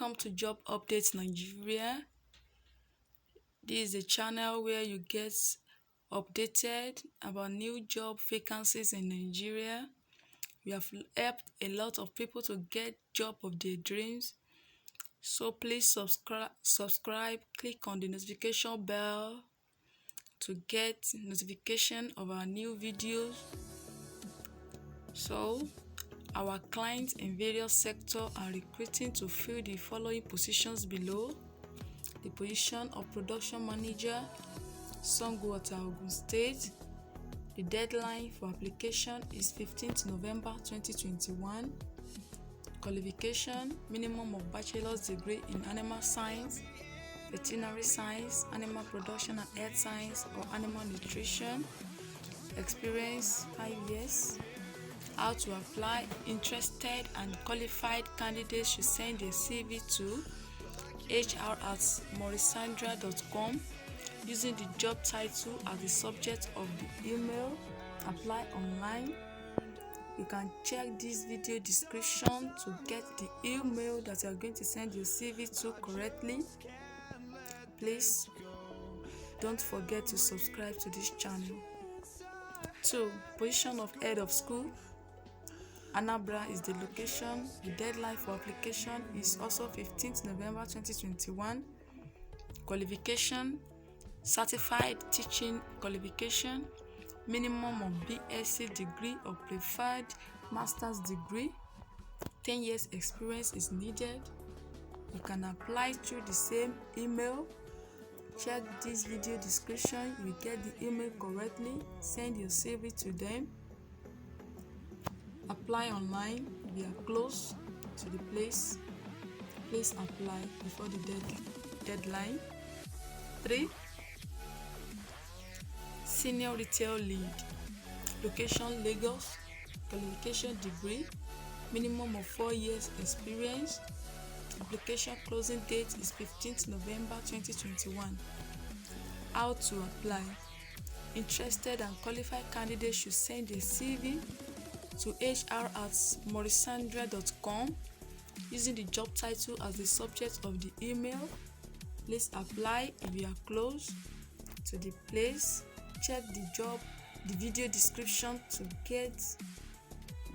Welcome to Job Updates Nigeria. This is a channel where you get updated about new job vacancies in Nigeria. We have helped a lot of people to get job of their dreams. So please subscribe, click on the notification bell to get notification of our new videos. So our clients in various sectors are recruiting to fill the following positions below. The position of production manager, Sangwater, Ogun State. The deadline for application is 15th November 2021. Qualification: minimum of bachelor's degree in animal science, veterinary science, animal production and health science, or animal nutrition. Experience: 5 years. How to apply: interested and qualified candidates should send their CV to hr@morrisandra.com using the job title as the subject of the email. Apply online. You can check this video description to get the email that you are going to send your CV to correctly. Please don't forget to subscribe to this channel. 2. Position of head of school. Anambra is the location. The deadline for application is also 15th November 2021. Qualification: certified teaching qualification, minimum of BSc degree or preferred master's degree. 10 years experience is needed. You can apply through the same email. Check this video description. You will get the email correctly. Send your CV to them. Apply online. We are close to the place. Please apply before the deadline. 3. Senior retail lead. Location: Lagos. Qualification: degree. Minimum of 4 years experience. Application closing date is 15th November 2021. How to apply: interested and qualified candidates should send their CV to hr@morrisandra.com using the job title as the subject of the email. Please apply if you are close to the place. Check the video description to get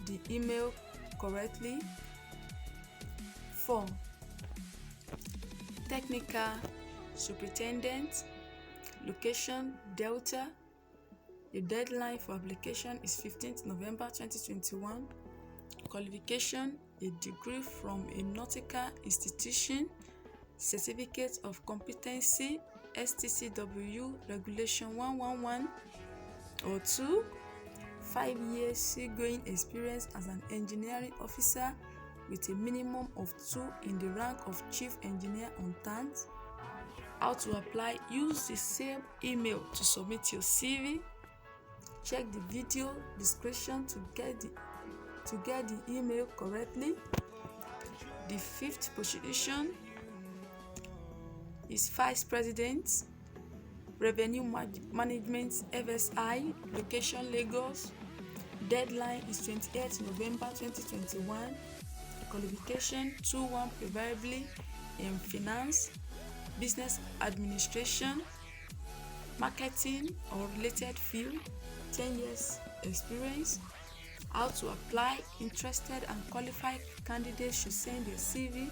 the email correctly. 4. Technical superintendent. Location: Delta. The deadline for application is 15th November 2021. Qualification: a degree from a nautical institution, certificate of competency, STCW Regulation 111, or 2. 5 years seagoing experience as an engineering officer with a minimum of 2 in the rank of chief engineer on TANT. How to apply: use the same email to submit your CV. Check the video description to get the email correctly. The 5th position is Vice President, Revenue Management FSI. Location: Lagos. Deadline is 28th November 2021. Qualification: 2-1, preferably in finance, business administration, marketing or related field. 10 years experience. How to apply: interested and qualified candidates should send their CV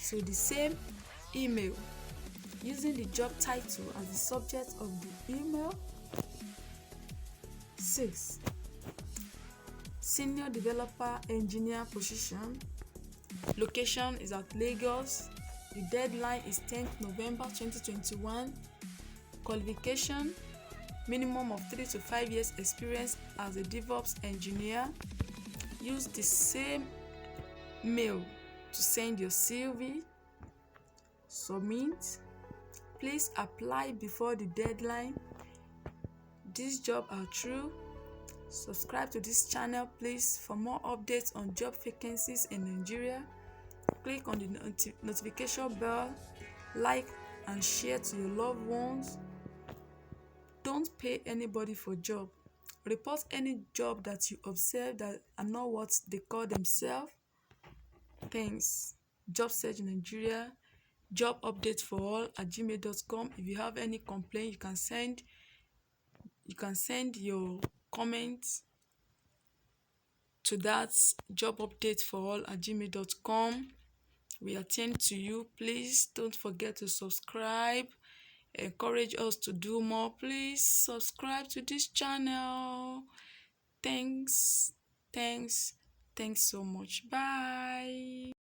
to the same email using the job title as the subject of the email. 6. Senior developer engineer position. Location is at Lagos. The deadline is 10th November 2021. Qualification: minimum of 3 to 5 years experience as a DevOps engineer. Use the same mail to send your CV. Submit. Please apply before the deadline. These jobs are true. Subscribe to this channel, please, for more updates on job vacancies in Nigeria. Click on the notification bell, like and share to your loved ones. Don't pay anybody for job. Report any job that you observe that are not what they call themselves. Thanks. Job Search Nigeria, job update for all at gmail.com. If you have any complaint, you can send your comments to that job update for all at gmail.com. We attend to you. Please don't forget to subscribe. Encourage us to do more. Please subscribe to this channel. Thanks so much. Bye.